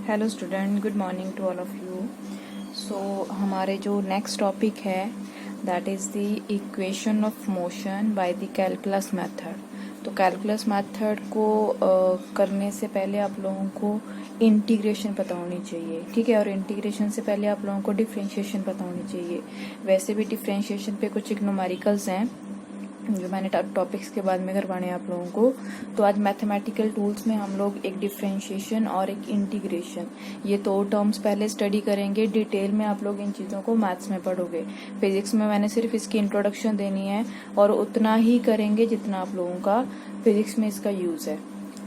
Hello student, good morning to all of you. So हमारे जो next topic है that is the equation of motion by the calculus method. तो calculus method को करने से पहले आप लोगों को इंटीग्रेशन पता होनी चाहिए, ठीक है। और इंटीग्रेशन से पहले आप लोगों को डिफरेंशिएशन पता होनी चाहिए। वैसे भी डिफरेंशिएशन पे कुछ न्यूमेरिकल्स हैं जो मैंने टॉपिक्स के बाद में करवाने हैं आप लोगों को। तो आज मैथमेटिकल टूल्स में हम लोग एक डिफरेंशिएशन और एक इंटीग्रेशन, ये दो टर्म्स पहले स्टडी करेंगे। डिटेल में आप लोग इन चीज़ों को मैथ्स में पढ़ोगे। फिजिक्स में मैंने सिर्फ इसकी इंट्रोडक्शन देनी है और उतना ही करेंगे जितना आप लोगों का फिजिक्स में इसका यूज़ है,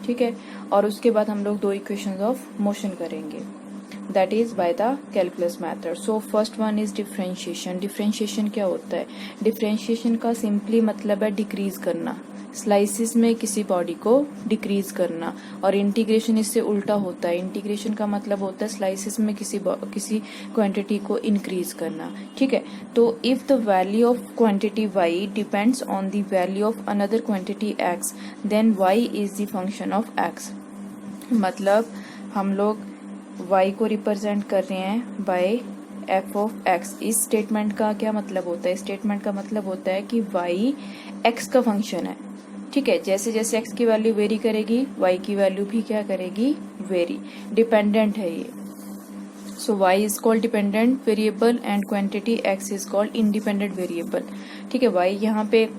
ठीक है। और उसके बाद हम लोग दो इक्वेशंस ऑफ मोशन करेंगे, that is by the calculus method. So first one is differentiation. differentiation क्या होता है? differentiation का सिंपली मतलब है डिक्रीज करना, स्लाइसिस में किसी बॉडी को डिक्रीज करना। और इंटीग्रेशन इससे उल्टा होता है। इंटीग्रेशन का मतलब होता है स्लाइसिस में किसी क्वांटिटी को इंक्रीज करना, ठीक है। तो if the value of quantity y depends on the value of another quantity x, then y is the function of x। मतलब हम लोग y को रिप्रेजेंट कर रहे हैं बाय f ऑफ x। इस स्टेटमेंट का क्या मतलब होता है? स्टेटमेंट का मतलब होता है कि y x का फंक्शन है, ठीक है। जैसे जैसे x की वैल्यू वेरी करेगी y की वैल्यू भी क्या करेगी? वेरी। डिपेंडेंट है ये। सो y is called dependent variable and quantity x is called independent variable, ठीक है। y यहाँ पे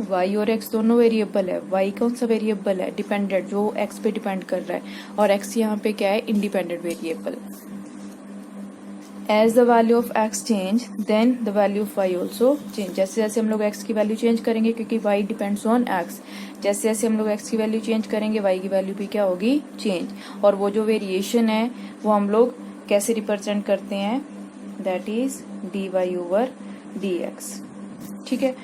y और x दोनों वेरिएबल है। y कौन सा वेरिएबल है? डिपेंडेंट, जो x पे डिपेंड कर रहा है। और x यहाँ पे क्या है? Independent variable. As the value of x change then the value of y also change. जैसे जैसे हम लोग x की वैल्यू चेंज करेंगे, क्योंकि y डिपेंड्स ऑन x, जैसे जैसे हम लोग x की वैल्यू चेंज करेंगे y की वैल्यू भी क्या होगी? चेंज। और वो जो वेरिएशन है वो हम लोग कैसे रिप्रेजेंट करते हैं? That is dy over dx, ठीक है।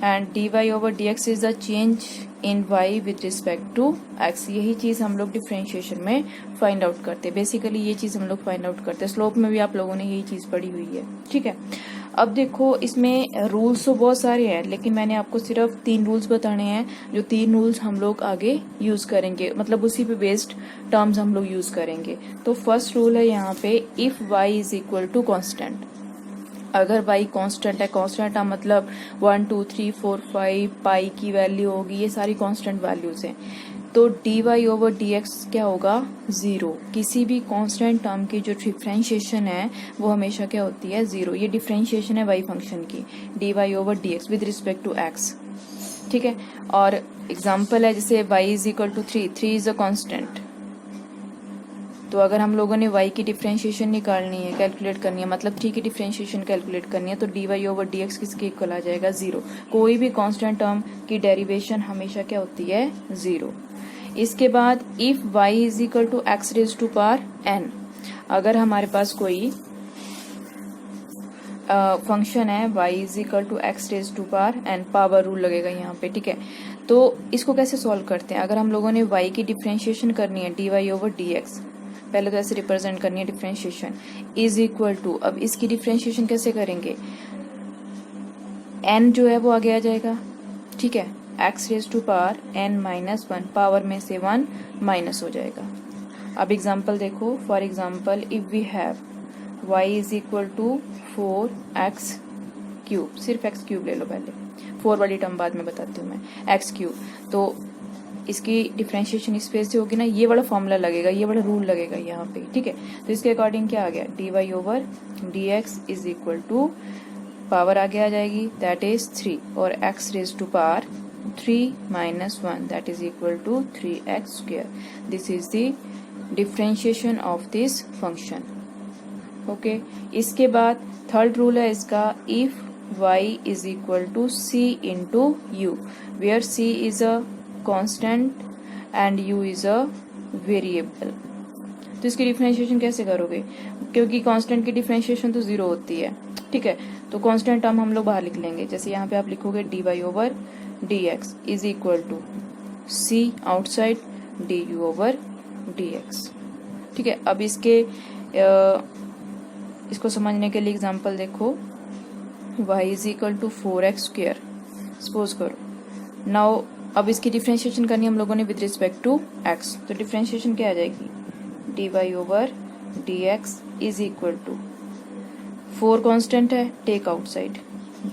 And dy over dx is the change in y with respect to x। यही चीज हम लोग डिफरेंशिएशन में फाइंड आउट करते हैं। बेसिकली ये चीज हम लोग फाइंड आउट करते हैं। स्लोप में भी आप लोगों ने यही चीज पढ़ी हुई है, ठीक है। अब देखो, इसमें रूल्स तो बहुत सारे हैं, लेकिन मैंने आपको सिर्फ 3 रूल्स बताने हैं। जो 3 रूल्स हम लोग आगे यूज करेंगे, मतलब उसी पे बेस्ड टर्म्स हम लोग यूज करेंगे। तो फर्स्ट रूल है यहाँ पे, if y is equal to constant. अगर y कांस्टेंट है, कांस्टेंट का मतलब 1 2 3 4 5 पाई की वैल्यू होगी, ये सारी कांस्टेंट वैल्यूज हैं। तो dy ओवर dx क्या होगा? 0। किसी भी कांस्टेंट टर्म की जो डिफरेंशिएशन है वो हमेशा क्या होती है? 0। ये डिफरेंशिएशन है y फंक्शन की, dy over dx with respect to x, ठीक है। और एग्जाम्पल है, जैसे y is equal to 3 is a constant. तो अगर हम लोगों ने y की डिफरेंशिएशन निकालनी है, कैलकुलेट करनी है, मतलब 3 की डिफरेंशिएशन कैलकुलेट करनी है, तो dy ओवर dx किसके इक्वल आ जाएगा? 0। कोई भी कांस्टेंट टर्म की डेरिवेशन हमेशा क्या होती है? 0। इसके बाद if y is equal to x raise to power n। अगर हमारे पास कोई फंक्शन है y is equal to x raise to power n, power rule लगेगा यहाँ पे, ठीक है। तो इसको कैसे सॉल्व करते हैं? अगर हम लोगों ने y की डिफरेंशिएशन करनी है dy ओवर dx, पहले तो ऐसे रिप्रेजेंट करनी है डिफरेंशिएशन, इज इक्वल टू, अब इसकी डिफरेंशिएशन कैसे करेंगे? n जो है वो आगे आ जाएगा, ठीक है। x raise to power n minus 1, power में से 1 माइनस हो जाएगा। अब एग्जांपल देखो, for example if we have y is equal to 4x cube, सिर्फ x क्यूब ले लो पहले, 4 वाली टर्म बाद में बताती हूँ मैं, x क्यूब। तो इसकी डिफरेंशिएशन इस फेज से होगी ना, ये वाला फॉर्मूला लगेगा, ये वाला रूल लगेगा यहाँ पे, ठीक है। तो इसके अकॉर्डिंग क्या आ गया? dy over dx is equal to, power आगे आ जाएगी दैट इज 3, और x raise to power 3 minus 1 that is equal to 3x square. This is the differentiation of this function, okay. इसके बाद थर्ड रूल है इसका, if y is equal to c into u, where c is a constant and u is a variable. तो इसकी differentiation कैसे करोगे? क्योंकि constant की डिफरेंशिएशन तो 0 होती है, ठीक है। तो कांस्टेंट टर्म हम लोग बाहर लिख लेंगे। जैसे यहाँ पे आप लिखोगे dy over dx is equal to c outside du over dx, ठीक है। अब इसको समझने के लिए एग्जांपल देखो, y is equal to 4x square suppose करो। नाउ अब इसकी डिफरेंशिएशन करनी हम लोगों ने विद रिस्पेक्ट टू x, तो डिफरेंशिएशन क्या आ जाएगी? dy over dx is equal to 4 constant है, take outside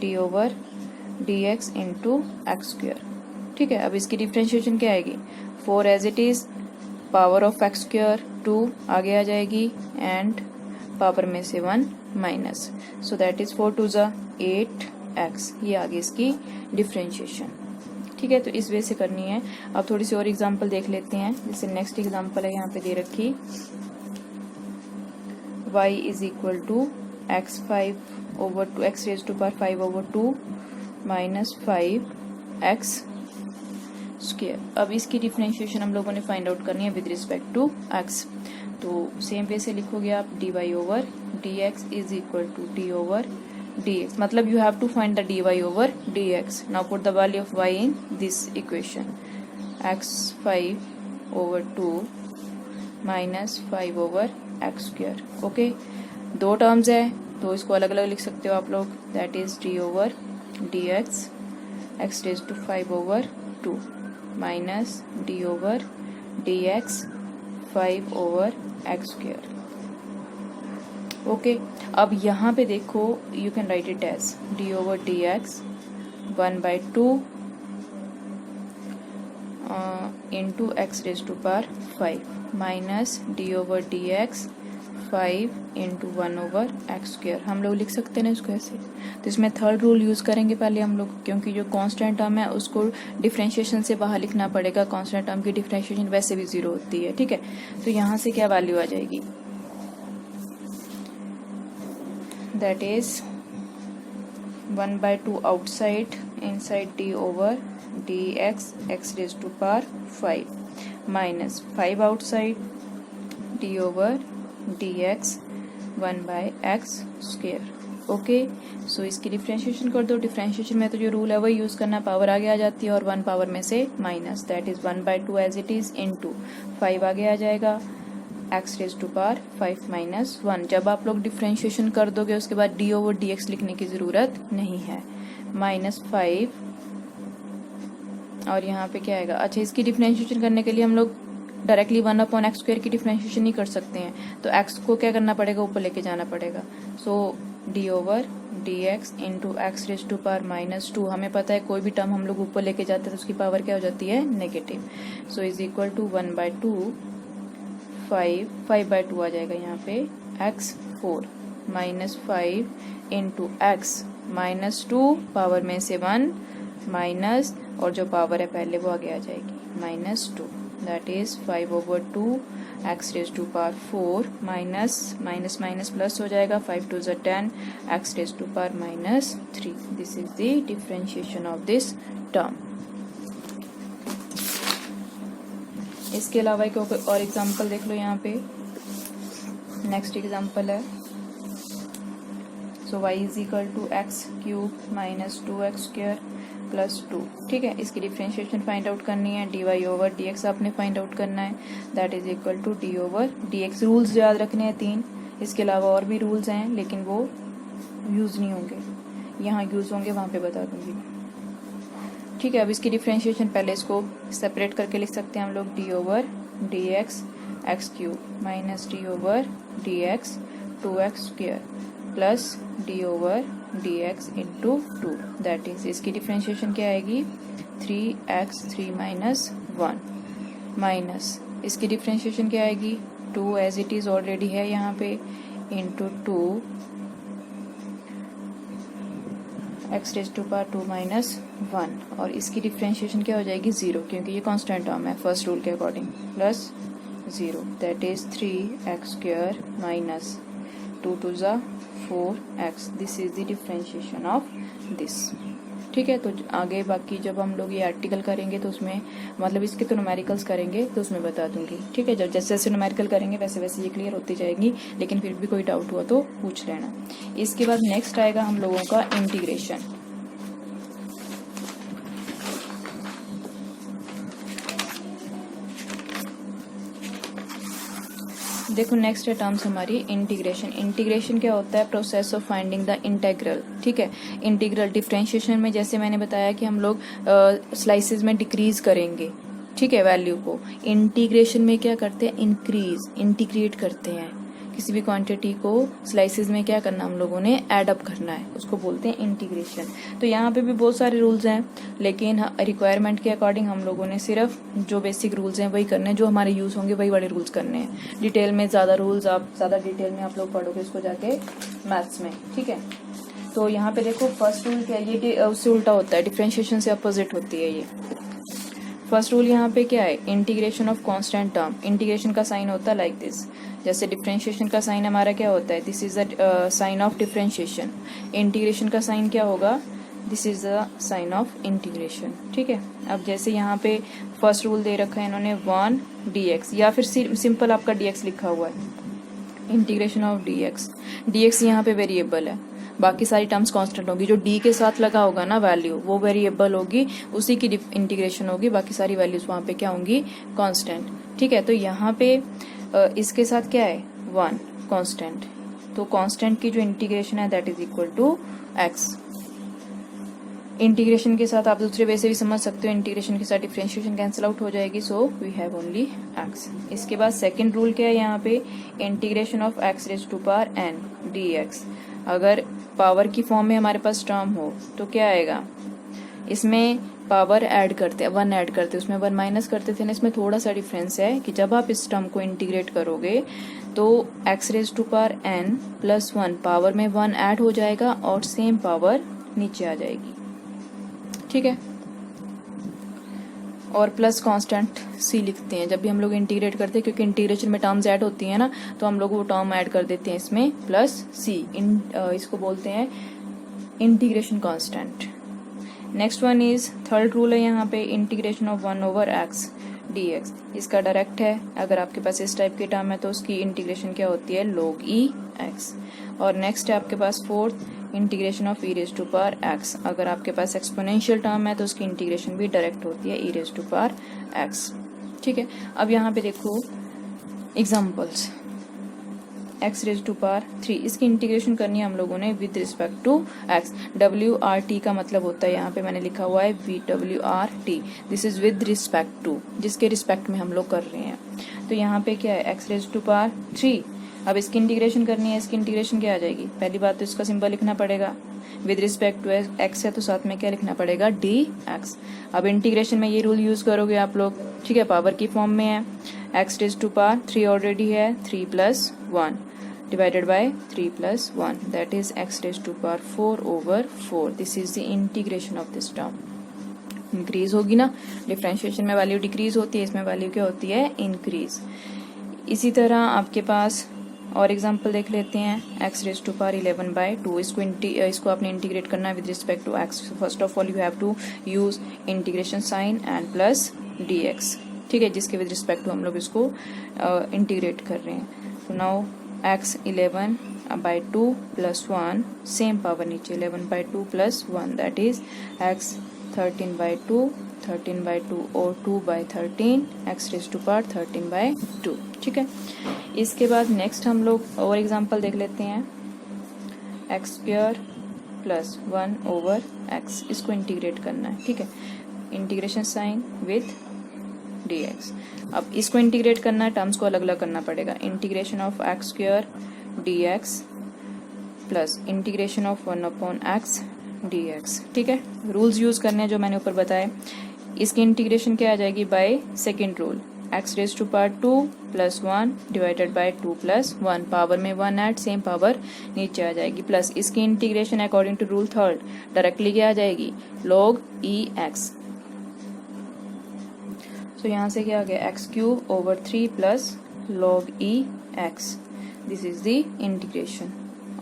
d over dx into x square. ठीक है, अब इसकी डिफ्रेंशिएशन क्या आएगी, 4 as it is, power of x square 2 आगे आ जाएगी एंड पावर में से 1 minus, so that is 4 2 8x, ये आगे इसकी डिफ्रेंशिएशन। ठीक है, तो इस वे से करनी है। अब थोड़ी सी और एग्जांपल देख लेते हैं। जैसे नेक्स्ट एग्जांपल है यहाँ पे दे रखी, y is equal to x5 over 2 x raise to power 5 over 2 minus 5x square. अब इसकी डिफरेंशिएशन हम लोगों ने फाइंड आउट करनी है विद रिस्पेक्ट टू x। तो सेम वे से लिखोगे आप dy over dx is equal to d over dx, मतलब you have to find the dy over dx. Now put the value of y in this equation, x5 over 2 minus 5 over x square. Okay, दो terms है तो इसको अलग अलग लिख सकते हो आप लोग, that is d over dx x raised to 5 over 2 minus d over dx 5 over x square. Okay, अब यहाँ पे देखो, you can write it as d over d x 1/2 into x raise to power 5 minus d over d x 5 into 1 over x square. हम लोग लिख सकते हैं ना इसको ऐसे। तो इसमें थर्ड रूल यूज करेंगे पहले हम लोग, क्योंकि जो कांस्टेंट टर्म है उसको डिफरेंशिएशन से बाहर लिखना पड़ेगा। कांस्टेंट टर्म की डिफरेंशिएशन वैसे भी 0 होती है। ठीक है, तो यहाँ से क्या वैल्यू आ जाएगी, that is 1/2 outside, inside d over dx x raised to power 5 minus 5 outside d over dx 1/x square. Okay, so इसकी डिफरेंशिएशन कर दो। डिफरेंशिएशन में तो जो रूल है वही यूज करना, पावर आगे आ जाती है और 1 पावर में से minus, that is 1/2 as it is into 5 आगे आ जाएगा x raise to power 5 minus 1। जब आप लोग डिफरेंशिएशन कर दोगे उसके बाद d ओवर dx लिखने की जरूरत नहीं है, माइनस 5 और यहाँ पे क्या आएगा। अच्छा, इसकी डिफरेंशिएशन करने के लिए हम लोग डायरेक्टली 1/x स्क्वायर की डिफरेंशिएशन नहीं कर सकते हैं, तो x को क्या करना पड़ेगा, ऊपर लेके जाना पड़ेगा। So d over dx into x raise to power minus 2, हमें पता है कोई भी टर्म हम लोग ऊपर लेके जाते हैं तो उसकी पावर क्या हो जाती है, negative. So is equal to 1/2 5/2 आ जाएगा यहाँ पे x 4 minus 5 into x minus 2 power में से 1 माइनस, और जो पावर है पहले वो आगे आ जाएगी minus 2, that is 5/2 x raise to power 4 minus minus minus plus हो जाएगा, 5 2 10 x raise to power minus 3। This is the differentiation of this term. इसके अलावा एक और एग्जांपल देख लो यहाँ पे। नेक्स्ट एग्जांपल है, so y is equal to x cube minus 2x square plus 2। ठीक है, इसकी डिफरेंशिएशन फाइंड आउट करनी है, dy ओवर dx आपने फाइंड आउट करना है, that is equal to d over dx। Rules याद रखने हैं 3, इसके अलावा और भी रूल्स हैं लेकिन वो यूज नहीं होंगे, यहाँ यूज होंगे वहाँ पे बता दूंगी। ठीक है, अब इसकी डिफरेंशिएशन पहले इसको सेपरेट करके लिख सकते हैं हम लोग, d over dx x cube minus d over dx 2x square plus d over dx into 2, that is, इसकी डिफरेंशिएशन क्या आएगी, 3x 3 माइनस 1 माइनस, इसकी डिफरेंशिएशन क्या आएगी, 2 एज इट इज ऑलरेडी है यहाँ पे into 2 x raise to power 2 minus 1, और इसकी डिफरेंशिएशन क्या हो जाएगी, 0, क्योंकि ये कांस्टेंट टर्म है फर्स्ट रूल के according, plus 0, that is 3x square minus 2 2 4x। This is the differentiation of this. ठीक है, तो आगे बाकी जब हम लोग ये आर्टिकल करेंगे तो उसमें, मतलब इसके तो न्यूमेरिकल्स करेंगे तो उसमें बता दूंगी। ठीक है, जब जैसे जैसे न्यूमेरिकल करेंगे वैसे वैसे ये क्लियर होती जाएगी, लेकिन फिर भी कोई डाउट हुआ तो पूछ लेना। इसके बाद नेक्स्ट आएगा हम लोगों का इंटीग्रेशन। देखो नेक्स्ट है टर्म्स हमारी इंटीग्रेशन। इंटीग्रेशन क्या होता है, process of finding the integral. ठीक है, इंटीग्रल डिफरेंशिएशन में जैसे मैंने बताया कि हम लोग स्लाइसेस में डिक्रीज करेंगे, ठीक है, वैल्यू को। इंटीग्रेशन में क्या करते हैं, इंक्रीज, इंटीग्रेट करते हैं। किसी भी क्वांटिटी को स्लाइसेस में क्या करना हम लोगों ने ऐड अप करना है, उसको बोलते हैं इंटीग्रेशन। तो यहाँ पे भी बहुत सारे रूल्स हैं, लेकिन रिक्वायरमेंट के अकॉर्डिंग हम लोगों ने सिर्फ जो बेसिक रूल्स हैं वही करने हैं, जो हमारे यूज होंगे वही वाले रूल्स करने हैं। डिटेल में ज़्यादा रूल्स आप ज़्यादा डिटेल में आप लोग पढ़ोगे इसको जाके मैथ्स में, ठीक है। तो यहाँ पे देखो फर्स्ट रूल क्या है, ये उससे उल्टा होता है, डिफरेंशिएशन से अपोजिट होती है ये। फर्स्ट रूल यहाँ पे क्या है, integration of constant term. Integration का साइन होता है लाइक दिस, जैसे डिफरेंशिएशन का साइन हमारा क्या होता है, this is the sign of differentiation. Integration का साइन क्या होगा, this is the sign of integration, ठीक है। अब जैसे यहाँ पे फर्स्ट रूल दे रखा है इन्होंने 1 dx, या फिर सिंपल आपका dx लिखा हुआ है, इंटीग्रेशन ऑफ dx। dx यहाँ पे वेरिएबल है, बाकी सारी टर्म्स कांस्टेंट होगी। जो d के साथ लगा होगा ना वैल्यू, वो वेरिएबल होगी, उसी की इंटीग्रेशन होगी, बाकी सारी वैल्यूज वहाँ पे क्या होंगी, कांस्टेंट, ठीक है। तो यहाँ पे इसके साथ क्या है 1 कांस्टेंट, तो कांस्टेंट की जो इंटीग्रेशन है that is equal to x। Integration के साथ आप दूसरे वे से भी समझ सकते हो, इंटीग्रेशन के साथ डिफरेंशिएशन कैंसिल आउट हो जाएगी, so we have only x। इसके बाद सेकंड रूल क्या है यहाँ पे, integration of x raise to power n dx। अगर पावर की फॉर्म में हमारे पास टर्म हो तो क्या आएगा, इसमें पावर ऐड करते हैं, 1 ऐड करते हैं, उसमें 1 माइनस करते थे ना। इसमें थोड़ा सा डिफरेंस है कि जब आप इस टर्म को इंटीग्रेट करोगे तो x raise to power n plus 1 power में 1 ऐड हो जाएगा और सेम पावर नीचे आ जाएगी, ठीक है। और प्लस कांस्टेंट c लिखते हैं जब भी हम लोग इंटीग्रेट करते हैं, क्योंकि इंटीग्रेशन में टर्म्स ऐड होती हैं ना, तो हम लोग वो टर्म ऐड कर देते हैं इसमें प्लस c। इसको बोलते हैं integration constant. Next one is third rule है यहाँ पे, integration of 1 over x dx। इसका डायरेक्ट है, अगर आपके पास इस टाइप की टर्म है तो उसकी इंटीग्रेशन क्या होती है, log e x। और नेक्स्ट है आपके पास fourth, integration of e raise to power x। अगर आपके पास एक्सपोनेंशियल टर्म है तो उसकी इंटीग्रेशन भी डायरेक्ट होती है e raise to power x, ठीक है। अब यहाँ पे देखो examples, x raise to power 3, इसकी इंटीग्रेशन करनी है हम लोगों ने with respect to x। WRT का मतलब होता है, यहाँ पे मैंने लिखा हुआ है WRT, this is with respect to, जिसके रिस्पेक्ट में हम लोग कर रहे हैं। तो यहाँ पे क्या है, x रेज़ टू पावर 3। अब इसकी इंटीग्रेशन करनी है, इसकी इंटीग्रेशन क्या आ जाएगी, पहली बात तो इसका सिंबल लिखना पड़ेगा, विद रिस्पेक्ट टू x है तो साथ में क्या लिखना पड़ेगा, dx। अब इंटीग्रेशन में ये रूल यूज करोगे आप लोग, ठीक है, पावर की फॉर्म में है, x raise to power 3 already है, 3 plus 1 divided by 3 plus 1, that is x raised to power 4 over 4. This is the integration of this term. Increase होगी ना, डिफरेंशिएशन में वैल्यू डिक्रीज होती है, इसमें वैल्यू क्या होती है, इंक्रीज। इसी तरह आपके पास और एग्जांपल देख लेते हैं, x रेज़ टू पावर 11/2। इसको आपने इंटीग्रेट करना है with respect to x। First of all you have to use integration sign and plus dx, ठीक है, जिसके विद रिस्पेक्ट टू हम लोग इसको इंटीग्रेट कर रहे हैं। तो now x 11/2 plus 1, same power नीचे 11/2 प्लस 1, दैट इज x 13/2, 13/2 और 2/13, x रेज़ टू पावर 13/2, ठीक है। इसके बाद नेक्स्ट हम लोग और एग्जांपल देख लेते हैं, x square plus 1 over x, इसको इंटीग्रेट करना है, ठीक है, इंटीग्रेशन साइन विथ dx। अब इसको इंटीग्रेट करना है, टर्म्स को अलग अलग करना पड़ेगा, integration of x square dx plus integration of 1/x dx, ठीक है। रूल्स यूज करने हैं जो मैंने ऊपर बताए। इसकी इंटीग्रेशन क्या आ जाएगी, by second rule, x raise to power 2 plus 1 divided by 2 plus 1, power में 1 ऐड, सेम पावर नीचे आ जाएगी, प्लस इसकी integration according to rule third directly क्या आ जाएगी, log e x। तो यहाँ से क्या आ गया, x³ over 3 plus log e x, this is the integration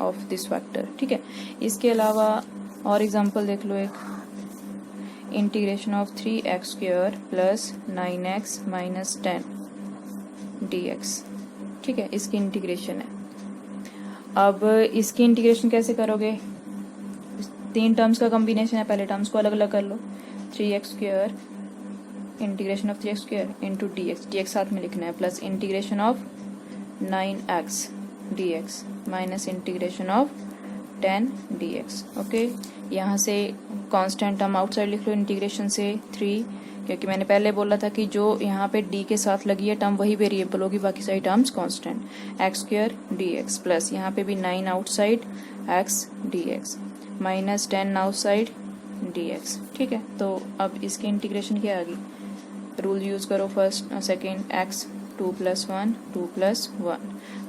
of this factor, ठीक है। इसके अलावा और एग्जांपल देख लो, एक integration of 3x² plus 9x minus 10 dx, ठीक है, इसकी इंटीग्रेशन है। अब इसकी इंटीग्रेशन कैसे करोगे, 3 टर्म्स का कॉम्बिनेशन है, पहले टर्म्स को अलग अलग कर लो, 3x² integration of 3x² into dx साथ में लिखना है, plus integration of 9x dx minus integration of 10 dx, okay. यहाँ से कांस्टेंट टर्म आउटसाइड लिख लो इंटीग्रेशन से, 3 क्योंकि मैंने पहले बोला था कि जो यहाँ पे डी के साथ लगी है टर्म वही वेरिएबल होगी, बाकी सारी terms constant. X square d x plus यहाँ पे भी 9 outside x d x minus 10 outside d x. ठीक है, तो अब इसकी इंटीग्रेशन क्या आ गई, रूल यूज करो first second, x 2 + 1 2 + 1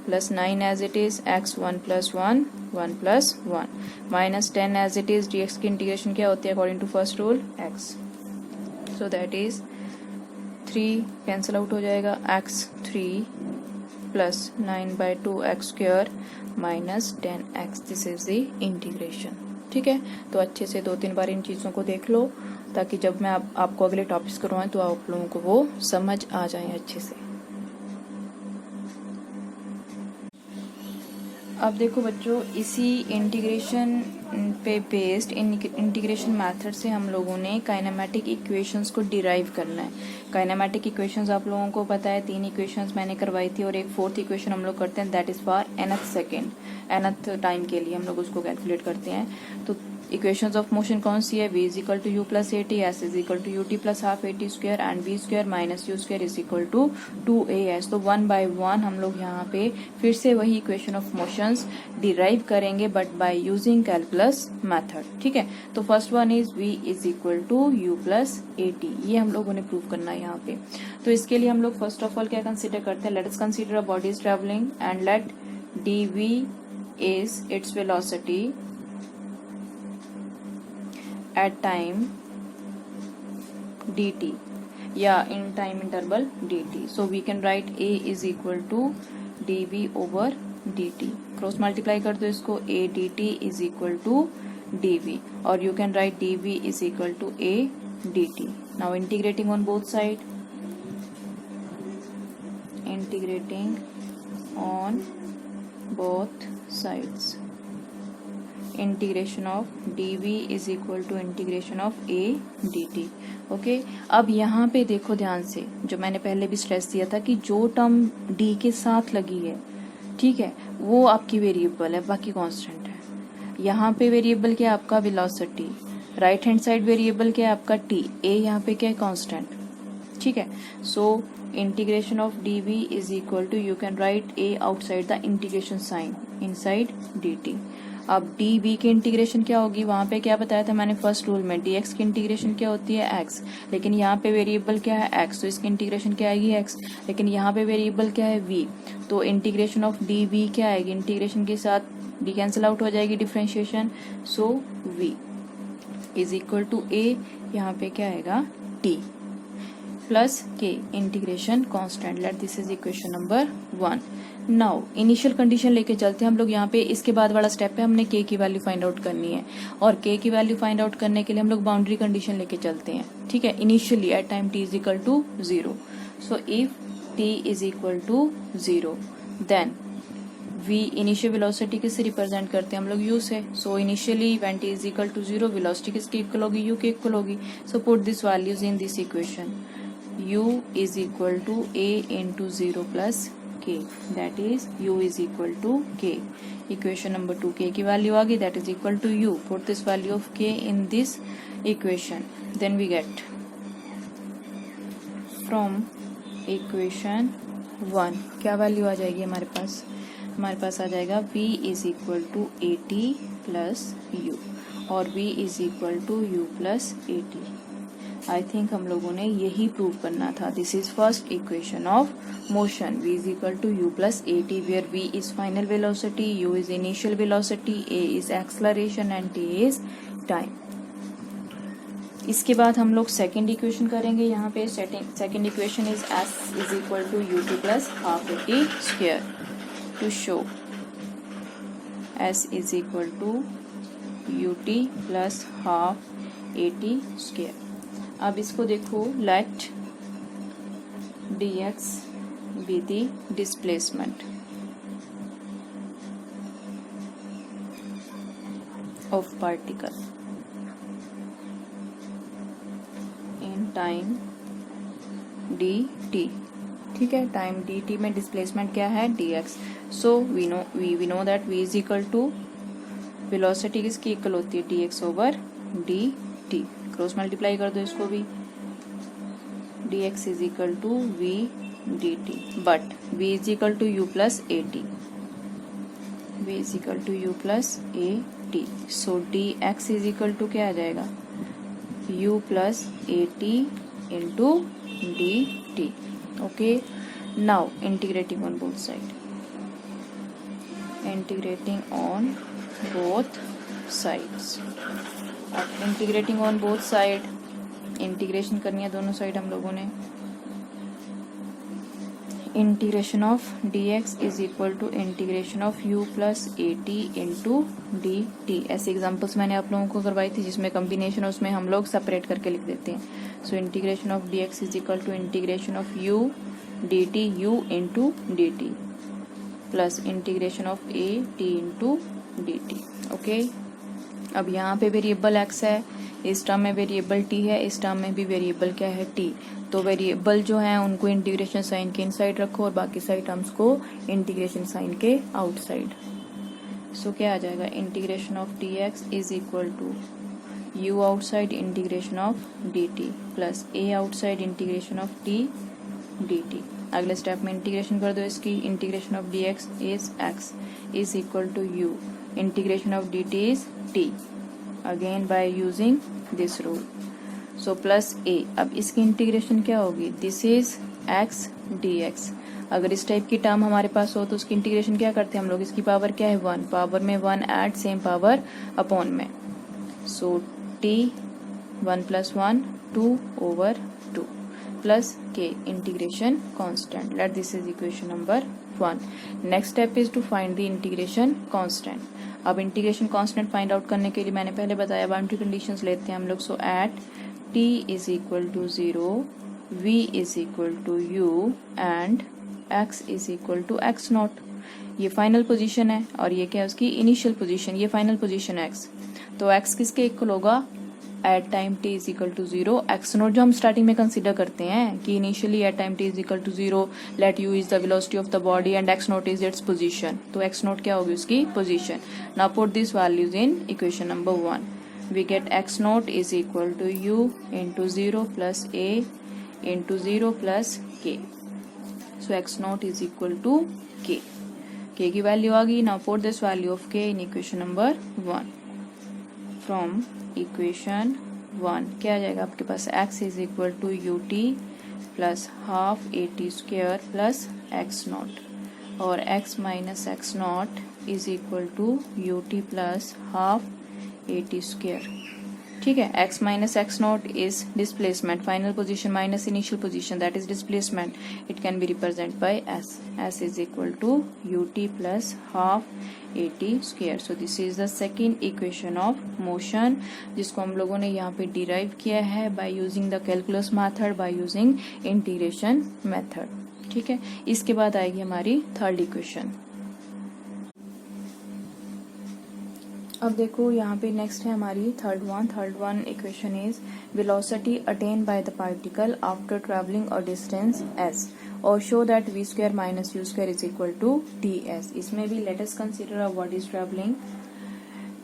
plus 9 as it is x 1 + 1 1 + 1 minus 10 as it is d x की इंटीग्रेशन क्या होती है according to first rule x, so that is 3 cancel out हो जाएगा, x 3 plus 9/2 x square minus 10x, this is the integration. ठीक है, तो अच्छे से 2-3 बार इन चीज़ों को देख लो ताकि जब मैं आपको अगले टॉपिक्स करवाएं तो आप लोगों को वो समझ आ जाए अच्छे से। अब देखो बच्चों, इसी इंटीग्रेशन पे बेस्ड इंटीग्रेशन मेथड से हम लोगों ने काइनेमेटिक इक्वेशंस को डिराइव करना है। काइनेमेटिक इक्वेशंस आप लोगों को पता है, 3 इक्वेशंस मैंने करवाई थी और एक 4th इक्वेशन हम लोग करते हैं, that is for nth second, nth time के लिए हम लोग उसको कैलकुलेट करते हैं। तो इक्वेशंस ऑफ मोशन कौन सी है, v = u + at, s = ut + ½ at² and v² - u² = 2as। तो 1 by 1 हम लोग यहाँ पे फिर से वही इक्वेशन ऑफ मोशंस डिराइव करेंगे but by using calculus method. ठीक है, तो first one is v = u + at, ये हम लोगों ने प्रूव करना है यहाँ पे। तो इसके लिए हम लोग फर्स्ट ऑफ ऑल क्या कंसिडर करते हैं, let us consider a body is travelling and let dv is its velocity at time dt या in time interval dt. So we can write a is equal to dv over dt. Cross multiply कर दो इसको, a dt is equal to dv और you can write dv is equal to a dt. Now integrating on both side, integrating on both sides, integration of dv is equal to integration of a dt। Okay, अब यहाँ पे देखो ध्यान से, जो मैंने पहले भी स्ट्रेस दिया था कि जो टर्म d के साथ लगी है, ठीक है, वो आपकी वेरिएबल है, बाकी कांस्टेंट है। यहाँ पे वेरिएबल क्या है आपका velocity, right hand side variable क्या है आपका t, a यहाँ पे क्या है कांस्टेंट। ठीक है, so integration of dv is equal to, you can write a outside the integration sign inside dt। अब dv की इंटीग्रेशन क्या होगी, वहां पे क्या बताया था मैंने फर्स्ट रूल में, dx की इंटीग्रेशन क्या होती है x, लेकिन यहाँ पे वेरिएबल क्या है x, तो इसकी इंटीग्रेशन क्या आएगी x, लेकिन यहाँ पे वेरिएबल क्या है v, तो इंटीग्रेशन ऑफ dv क्या आएगी, इंटीग्रेशन के साथ d कैंसिल आउट हो जाएगी differentiation, so v is equal to a, यहाँ पे क्या आएगा t plus k integration constant, let this is equation number 1। Now initial condition लेके चलते हैं हम लोग, यहाँ पे इसके बाद वाला स्टेप है, हमने k की वैल्यू फाइंड आउट करनी है और k की वैल्यू फाइंड आउट करने के लिए हम लोग बाउंड्री कंडीशन लेके चलते हैं। ठीक है, initially at time t is equal to 0, so if t is equal to 0 then v initial velocity किससे रिप्रेजेंट करते हैं हम लोग u से, so initially when t is equal to 0 velocity किसकी इक्वल होगी, u की इक्वल होगी। So put this values in this equation, u is equal to a into 0 plus k, that is u is equal to k. Equation number 2, k की value आ गई, that is equal to u. Put this value of k in this equation, then we get from equation 1 क्या value आ जाएगी हमारे पास, हमारे पास आ जाएगा v is equal to at plus u और v is equal to u plus at। I think हम लोगों ने यही प्रूव करना था। This is first equation of motion, v is equal to u plus at, where v is final velocity, u is initial velocity, a is acceleration and t is time. इसके बाद हम लोग सेकेंड इक्वेशन करेंगे। यहाँ पे second equation is s is equal to ut plus half at², to show s is equal to ut plus half at²। अब इसको देखो, late dx be the displacement of particle in time dt। ठीक है, time dt में displacement क्या है dx, so we know that v is equal to velocity किसकी equal होती है dx over dt। Cross multiply कर दो इसको भी, dx is equal to v dt, but v is equal to u plus at, v is equal to u plus at, so dx is equal to क्या आ जाएगा, u plus at into dt. Okay, now integrating on both side, integrating on both sides. अब integrating on both side, integration करनी है दोनों side हम लोगों ने. Integration of dx is equal to integration of u plus at into dt. ऐसे examples मैंने आप लोगों को करवाई थी जिसमें कम्बिनेशन है, उसमें हम लोग सेपरेट करके लिख देते हैं. So integration of dx is equal to integration of u dt, u into dt plus integration of a t into dt. Okay, अब यहाँ पे वेरिएबल x है, इस टर्म में वेरिएबल t है, इस टर्म में भी वेरिएबल क्या है, t. तो वेरिएबल जो है उनको इंटीग्रेशन साइन के इनसाइड रखो और बाकी सारी टर्म्स को इंटीग्रेशन साइन के आउटसाइड. सो क्या आ जाएगा, integration of dx is equal to u outside integration of dt plus a outside integration of t dt. अगले स्टेप में इंटीग्रेशन कर दो इसकी. Integration of dx is x is equal to u, integration of dt is t, again by using this rule. So plus a. अब इसकी integration क्या होगी, this is x dx. अगर इस टाइप की टर्म हमारे पास हो तो उसकी इंटीग्रेशन क्या करते हैं हम लोग, इसकी पावर क्या है 1, पावर में 1 ऐड सेम पावर अपॉन में. So t 1 plus 1 2 over 2 plus k integration constant. Let this is equation number 1. Next step is to find the integration constant. अब इंटीग्रेशन कांस्टेंट फाइंड आउट करने के लिए मैंने पहले बताया बाउंड्री कंडीशंस लेते हैं हम लोग. So at t is equal to 0, v is equal to u and x is equal to x naught. ये फाइनल पोजीशन है और ये क्या है उसकी इनिशियल पोजीशन, ये फाइनल पोजीशन है x. तो x किसके इक्वल होगा, at time t is equal to 0 x naught, जो हम स्टार्टिंग में कंसीडर करते हैं कि initially at time t is equal to 0 late u is the velocity of the body and x not is its position. तो x not क्या होगी उसकी position. Now put this values in equation number 1. we get x naught is equal to u into 0 plus a into 0 plus k. So x naught is equal to k. k की value आ गई. Now put this value of k in equation number 1. From equation 1 क्या आ जाएगा आपके पास, x is equal to ut plus half at square plus x naught, और x minus x naught is equal to ut plus half at square. ठीक है, x minus x naught is displacement, final position minus initial position, that is displacement. It can be represented by s. s is equal to ut plus half at square. So this is the second equation of motion जिसको हम लोगों ने यहाँ पे derive किया है by using the calculus method, by using integration method. ठीक है, इसके बाद आएगी हमारी थर्ड इक्वेशन. अब देखो यहाँ पे नेक्स्ट है हमारी third one equation is velocity attain by the particle after travelling a distance s और show that v square minus u square is equal to ds. इसमें भी let us consider a what is travelling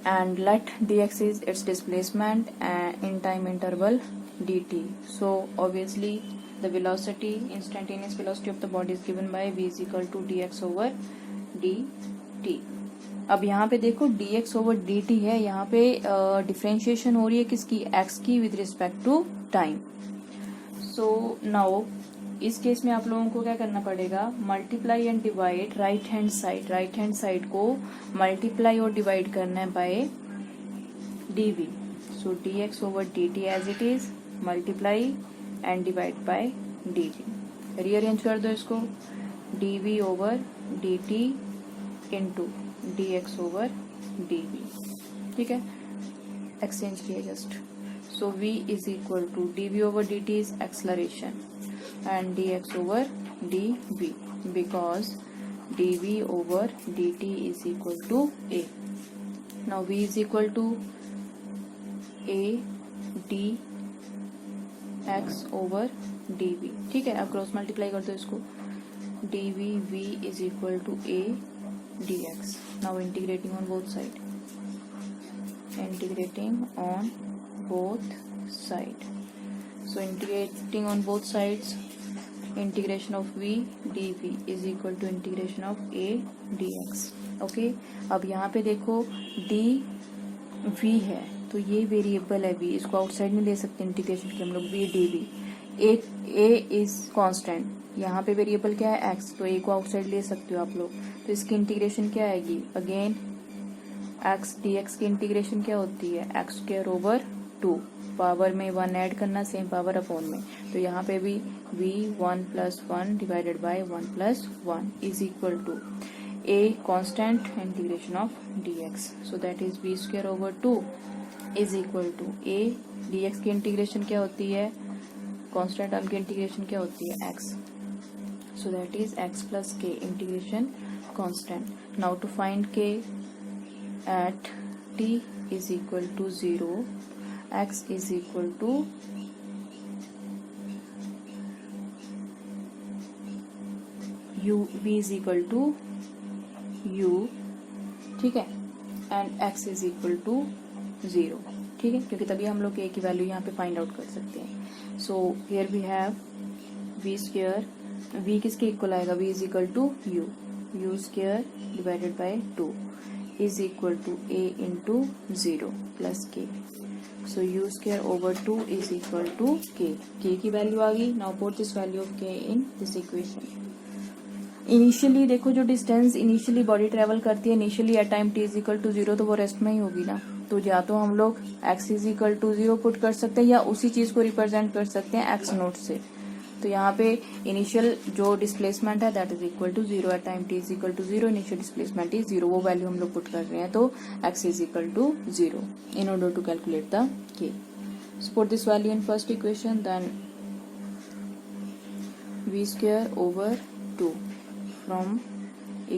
and let dx is its displacement in time interval dt. So obviously the velocity, instantaneous velocity of the body is given by v is equal to dx over dt. अब यहाँ पे देखो dx over dt है, यहाँ पे differentiation हो रही है किसकी, x की with respect to time. So now इस केस में आप लोगों को क्या करना पड़ेगा, multiply and divide right hand side को मल्टीप्लाई और डिवाइड करना है by dv. So dx over dt as it is, multiply and divide by dv. Rearrange कर दो इसको, dv over dt into dx over dv. ठीक है, एक्सचेंज किया just. So v is equal to dv over dt is acceleration and dx over dv because dv over dt is equal to a. Now v is equal to a dx over dv. ठीक है, अब cross multiply कर दो इसको, dv v is equal to a dx. Now integrating on both side. So integrating on both sides, integration of v dv is equal to integration of a dx. Okay, अब यहाँ पे देखो dv है तो ये वेरिएबल है v, इसको outside में ले सकते हैं इंटीग्रेशन के हम लोग v dv. a is constant, यहाँ पे वेरिएबल क्या है x, तो a को आउटसाइड ले सकते हो आप लोग. तो इसकी इंटीग्रेशन क्या आएगी, अगेन x dx की इंटीग्रेशन क्या होती है, x स्क्वायर ओवर 2, पावर में 1 ऐड करना, सेम पावर अपॉन में. तो यहाँ पे भी v 1 plus 1 divided by 1 plus 1 is equal to a constant integration of dx. So that is v square over 2 is equal to a dx की integration क्या होती है, कांस्टेंट टर्म की इंटीग्रेशन क्या होती है x. So that is x plus k integration constant. Now to find k at t is equal to 0, x is equal to u, v is equal to u, ठीक है, and x is equal to 0, ठीक है, क्योंकि तभी हम लोग a की value यहाँ पे फाइंड आउट कर सकते हैं. So here we have v square, v किसके इक्वल आएगा, v is equal to u, u square divided by 2 is equal to a into 0 plus k. So u square over 2 is equal to k. k की value आ गई. Now put this value of k in this equation. Initially देखो जो distance initially body travel करती है initially at time t is equal to 0, तो वो rest में ही होगी ना. तो या तो हम लोग x is equal to 0 put कर सकते हैं या उसी चीज को रिप्रेजेंट कर सकते हैं x नोट से. तो यहाँ पे इनिशियल जो डिस्प्लेसमेंट है that is equal to 0 at time t is equal to 0, initial displacement is 0, वो वैल्यू हम लोग पुट कर रहे हैं. तो x is equal to 0 in order to calculate the k. So put this value in first equation, then v square over 2 from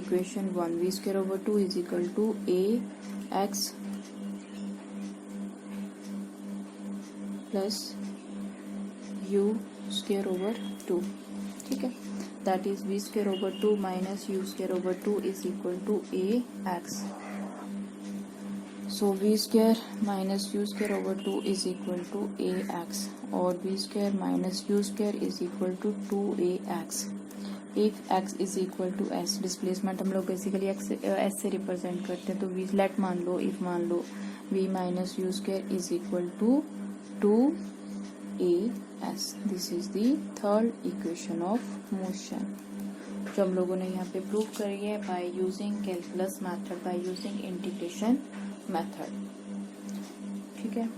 equation 1, v square over 2 is equal to a x plus u square over 2, ठीक है, that is v square over 2 minus u square over 2 is equal to a x. So v square minus u square over 2 is equal to a x और v square minus u square is equal to 2ax. If x is equal to s, displacement हम लोग basically s से represent करते हैं, तो v late मान लो, if मान लो v minus u square is equal to 2as. This is the third equation of motion जो हम लोगों ने यहाँ पे प्रूव करी है by using calculus method, by using integration method, ठीक है.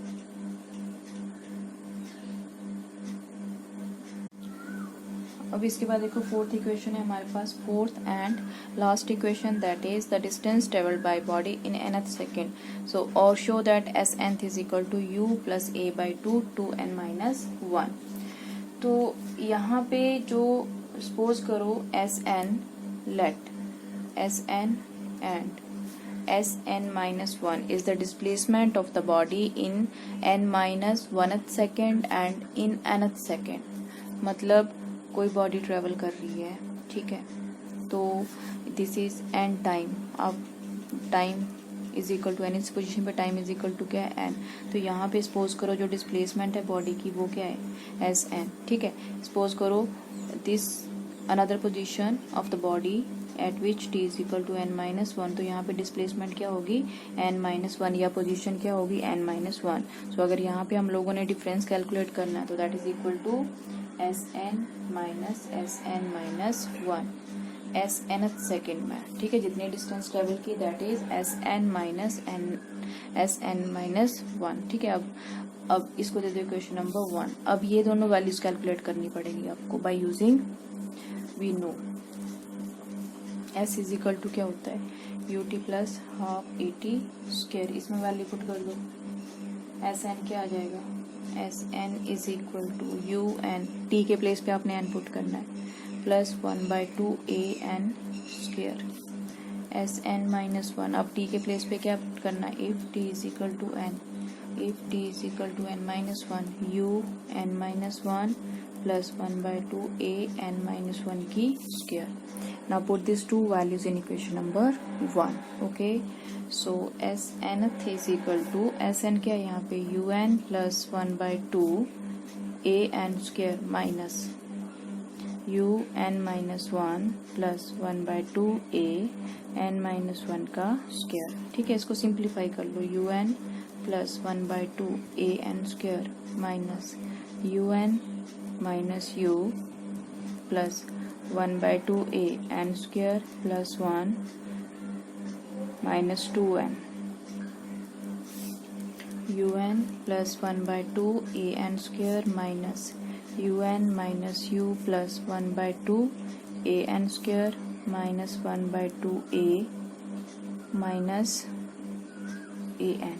अब इसके बाद देखो फोर्थ इक्वेशन है हमारे पास, fourth and last equation, that is the distance travelled by body in nth second. So और show that S nth is equal to u plus a by 2 2n minus 1. तो यहाँ पे जो सपोज करो S N, let S N and S N minus 1 is the displacement of the body in n minus 1th second and in nth second. मतलब कोई body travel कर रही है, ठीक है, तो दिस इज एन टाइम. अब time is equal to n, इस पोजीशन पे टाइम इज इक्वल टू क्या है एन. तो यहाँ पे सपोज करो जो डिस्प्लेसमेंट है बॉडी की वो क्या है एस एन, ठीक है. सपोज करो this another position of the body at which t is equal to n minus 1, तो यहाँ पे डिस्प्लेसमेंट क्या होगी एन माइनस 1 या पोजीशन क्या होगी एन माइनस 1. सो अगर यहाँ पे हम लोगों ने डिफरेंस कैलकुलेट करना है तो that is equal to s N minus s N minus 1 s nth second में, ठीक है, जितनी डिस्टेंस ट्रेवल की that is s N minus n minus 1, ठीक है. अब इसको दे दो इक्वेशन नंबर 1. अब ये दोनों वैल्यूज कैलकुलेट करनी पड़ेगी आपको by using, we know s is equal to क्या होता है u t plus half a t square. इसमें वैल्यू पुट कर दो, एस एन क्या आ जाएगा s n is equal to u n, t के प्लेस पे आपने एन पुट करना है, plus 1 by 2 a n square s N minus 1. अब टी के प्लेस पे क्या पुट करना है, if t is equal to n, if t is equal to n minus 1 u n minus 1 plus 1 by 2 a n minus 1 की square. Now put this two values in equation number 1. Okay, so s n is equal to s n क्या है यहाँ पे u n plus 1 by 2 an square minus un minus 1 plus 1/2 an minus 1 का square. ठीक है, इसको simplify कर लो। un plus 1/2 an square minus un minus u plus 1/2 an square plus 1 minus 2n un plus 1/2 an square minus un minus u plus 1/2 an square minus 1/2 minus an,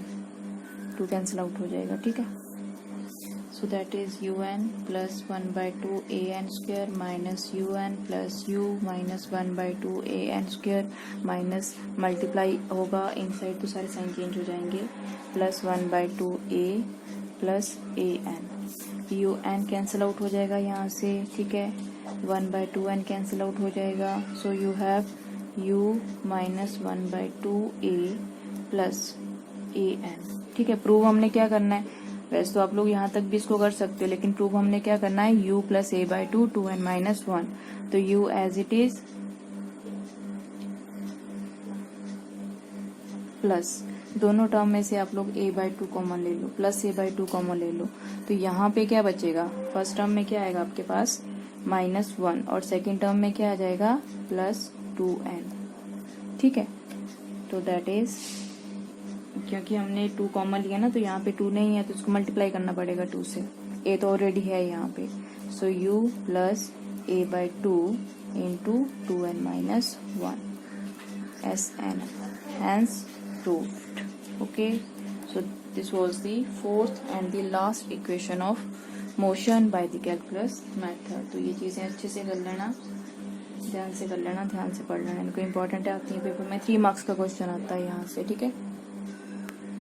2 cancel out हो जाएगा। ठीक है, सो that is un plus 1/2 an square minus un plus u minus 1/2 an square minus multiply होगा inside तो सारे sign change हो जाएंगे plus 1/2 plus an। un cancel out हो जाएगा यहाँ से। ठीक है, 1/2n कैंसिल आउट हो जाएगा। So you have u minus 1/2 plus an। ठीक है, प्रूव हमने क्या करना है, वैसे तो आप लोग यहाँ तक भी इसको कर सकते हो, लेकिन प्रूव हमने क्या करना है, u plus a/2 2n minus 1। तो u as it is plus दोनों टर्म में से आप लोग a/2 कॉमन ले लो, प्लस a/2 कॉमन ले लो। तो यहाँ पे क्या बचेगा, फर्स्ट टर्म में क्या आएगा आपके पास -1 और सेकेंड टर्म में क्या आ जाएगा प्लस 2n। ठीक है, तो दैट इज, क्योंकि हमने 2 कॉमन लिया ना तो यहाँ पे 2 नहीं है तो इसको मल्टीप्लाई करना पड़ेगा 2 से। a तो ऑलरेडी है यहाँ पे। So u plus a/2 into 2n minus 1 SN, hence proved। Okay, so this was the fourth and the last equation of motion by the calculus method। तो ये चीजें अच्छे से कर लेना, ध्यान से कर लेना, ध्यान से पढ़ लेना, इनको इम्पोर्टेंट है, आती है पेपर में 3 मार्क्स का क्वेश्चन आता है यहाँ से। ठीक है।